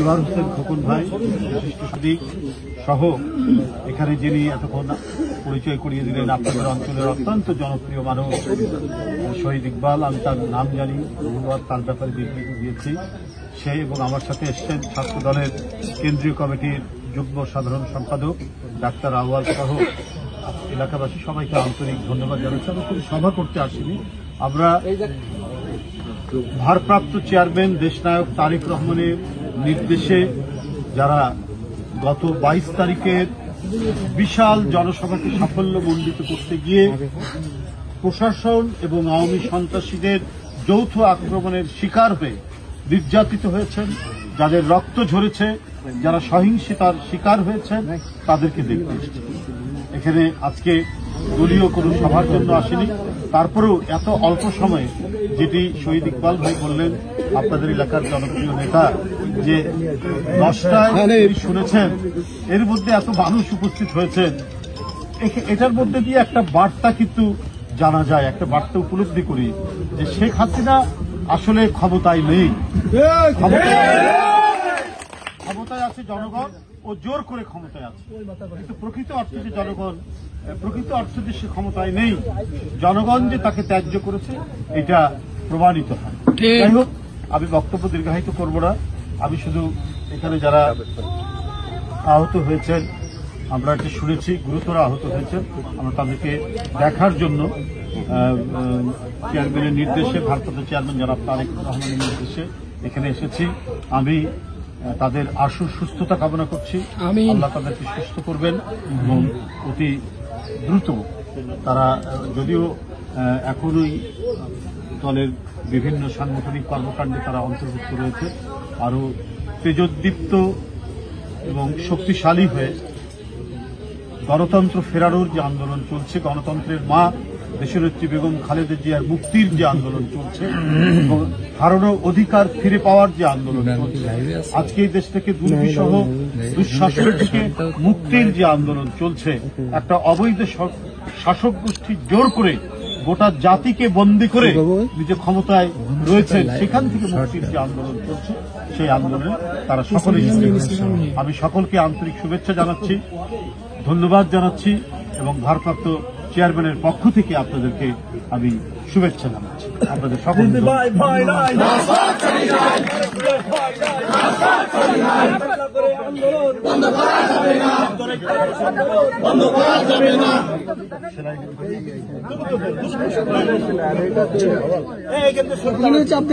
হোসেন খোকন ভাই সহ এখানে যিনি এতক্ষণ পরিচয় করিয়ে দিলেন আপনাদের অঞ্চলের অত্যন্ত জনপ্রিয় মানুষ শহীদ ইকবাল, আমি তার নাম জানি, ধন্যবাদ, তার ব্যাপারে বিবৃতি দিয়েছি। সে এবং আমার সাথে এসছেন ছাত্র দলের কেন্দ্রীয় কমিটির যুগ্ম সাধারণ সম্পাদক ডাক্তার আউয়াল সহ এলাকাবাসী সবাইকে আন্তরিক ধন্যবাদ জানাচ্ছি। আমরা কোনো সভা করতে আসিনি, আমরা ভারপ্রাপ্ত চেয়ারম্যান দেশনায়ক তারেক রহমানের নির্দেশে যারা গত 22 তারিখের বিশাল জনসভাকে সাফল্যমণ্ডিত করতে গিয়ে প্রশাসন এবং আওয়ামী সন্ত্রাসীদের যৌথ আক্রমণের শিকার হয়ে নির্যাতিত হয়েছেন, যাদের রক্ত ঝরেছে, যারা সহিংসতার শিকার হয়েছেন, তাদেরকে দেখতে এসেছি। এখানে আজকে দলীয় কোনো সভার জন্য আসেনি, তারপরেও এত অল্প সময়ে যেটি শহীদ ইকবাল ভাই বললেন, আপনাদের এলাকার জনপ্রিয় নেতা, যে 10টায় শুনেছেন, এর মধ্যে এত মানুষ উপস্থিত হয়েছেন, এটার মধ্যে দিয়ে একটা বার্তা কিন্তু জানা যায়, একটা বার্তা উপলব্ধি করি যে শেখ হাসিনা আসলে ক্ষমতায় নেই, ক্ষমতায় আছে জনগণ, ও জোর করে ক্ষমতায় আছে, কিন্তু প্রকৃত অর্থে যে জনগণ, প্রকৃত অর্থে যে সে ক্ষমতায় নেই, জনগণ যে তাকে ত্যায্য করেছে, এটা প্রমাণিত হয়। যাই হোক, আমি বক্তব্য দীর্ঘায়িত করব না, আমি শুধু এখানে যারা আহত হয়েছেন, আমরা এটা শুনেছি, গুরুতর আহত হয়েছেন, আমরা তাদেরকে দেখার জন্য চেয়ারম্যানের নির্দেশে, ভারপ্রাপ্ত চেয়ারম্যান জনাব তারেক রহমানের নির্দেশে এখানে এসেছি। আমি তাদের আশু সুস্থতা কামনা করছি, আল্লাহ তাদেরকে সুস্থ করবেন এবং অতি দ্রুত তারা, যদিও এখনই দলের বিভিন্ন সাংগঠনিক কর্মকাণ্ডে তারা অন্তর্ভুক্ত রয়েছে, আরও তেজোদ্দীপ্ত এবং শক্তিশালী হয়ে গণতন্ত্র ফেরানোর যে আন্দোলন চলছে, গণতন্ত্রের মা দেশনেত্রী বেগম খালেদা জিয়ার মুক্তির যে আন্দোলন চলছে এবং হারানো অধিকার ফিরে পাওয়ার যে আন্দোলন চলছে, আজকে এই দেশ থেকে দুর্বিষহ দুঃশাসন থেকে মুক্তির যে আন্দোলন চলছে, একটা অবৈধ শাসক গোষ্ঠী জোর করে গোটা জাতিকে বন্দী করে নিজে ক্ষমতায় রয়েছেন, সেখান থেকে মুক্তির যে আন্দোলন চলছে, সেই আন্দোলনে তারা সকলেই। আমি সকলকে আন্তরিক শুভেচ্ছা জানাচ্ছি, ধন্যবাদ জানাচ্ছি এবং ভারপ্রাপ্ত চেয়ারম্যানের পক্ষ থেকে আপনাদেরকে আমি শুভেচ্ছা জানাচ্ছি। আপনাদের সকলকে চাপ